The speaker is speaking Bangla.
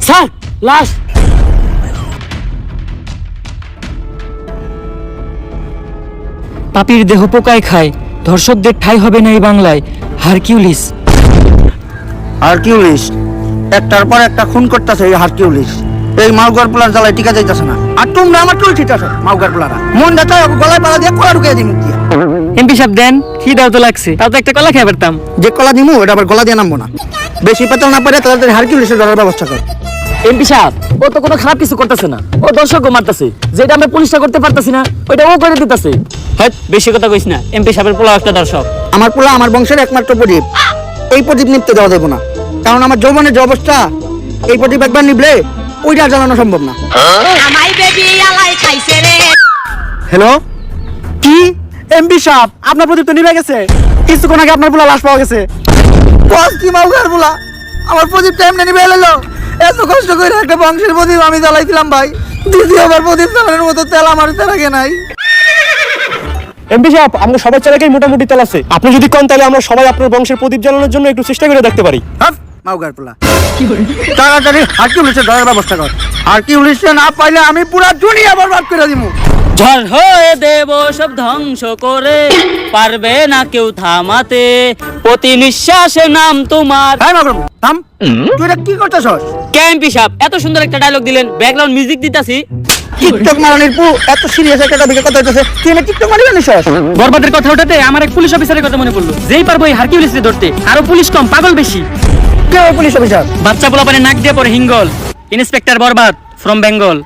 স্যার লাশ। পাপির দেহ পোকায় খায়, ধর্ষকদের ঠাঁই হবে না এই বাংলায়। হারকিউলিস। হারকিউলিস একটার পর একটা খুন করতেছে এই হারকিউলিস। এই মাউগার পোলার জ্বালায় টিকা যাইতেছে না। আর তোমরা আমার চুল ছিটাছো মাউগার পোলারা। মন দেখা গলায় পালা দিয়ে কলা ঢুকিয়ে দিই মুখ দিয়ে। এমপি সাহেব দেন, খিদাও তো লাগছে, তাও তো একটা কলা খেয়ে পারতাম। যে কলা দিমু এটা আবার গলা দিয়ে নামবো না। বেশি পেতাল না পারে তাড়াতাড়ি হারকিউলিসের ধরার ব্যবস্থা কর। এমপি সাহেব ও তো কোনো খারাপ কিছু করতেছে না, ও দর্শকও মারতেছে। যেটা আমরা পুলিশটা করতে পারতাছি না ওইটা ও করে দিতেছে। হ্যাঁ, বেশি কথা কইস না। এমপি সাহেবের পোলা একটা দর্শক। আমার পোলা আমার বংশের একমাত্র প্রদীপ। এই প্রদীপ নিপতে দেওয়া দেবো না, কারণ আমার যৌবনের যে অবস্থা এই প্রদীপ একবার নিবলে ওইটা জ্বালানো সম্ভব না। হ্যালো, কি এমপি সাহেব আপনার প্রদীপ তো নিভে গেছে। কিছুক্ষণ আগে আপনার পোলা লাশ পাওয়া গেছে। বস কি মাউগার পোলা আমার প্রদীপটা এমনি নিবে এলো। এত কষ্ট করে একটা বংশের প্রদীপ আমি জ্বালাইছিলাম ভাই। দ্বিতীয়বার প্রদীপ জ্বালানোর মতো তেল আমার তেলাকে নাই। এমপি সাহেব আমরা সবাই চালাকেই মোটামুটি তেল আছে। আপনি যদি কোন তাহলে আমরা সবাই আপনার বংশের প্রদীপ জ্বালানোর জন্য একটু চেষ্টা করে দেখতে পারি। মাউগার পোলা তাড়াতাড়ি হারকিউলিসের ধরার ব্যবস্থা কর। হারকিউলিসে না পাইলে আমি পুরা দুনিয়া বরবাদ করে দিব। ঝড় হয়ে দেব সব ধ্বংস করে, পারবে না কেউ থামাতে, প্রতি নিঃশ্বাসে নাম তোমার। হ্যাঁ মাউগার পোলা থাম, তুই এটা কি করতেছস? কে এমপি সাহেব এত সুন্দর একটা ডায়লগ দিলেন, ব্যাকগ্রাউন্ড মিউজিক দিতাছি। টিকটক মারানির পু এত সিরিয়াস একটা টপিকে কথা হইতেছে, তুই না টিকটক মারি জানিস? বরবাদের কথা ওঠাতে আমার এক পুলিশ অফিসারের কথা মনে পড়লো। যেই পারবো এই হারকিউলিসকে ধরতে, আরো পুলিশ কম পাগল বেশি। কেউ পুলিশ অফিসার বাচ্চা পোলাপানে নাক দিয়ে পরে হিঙ্গল। ইন্সপেক্টর বরবাদ ফ্রম বেঙ্গল।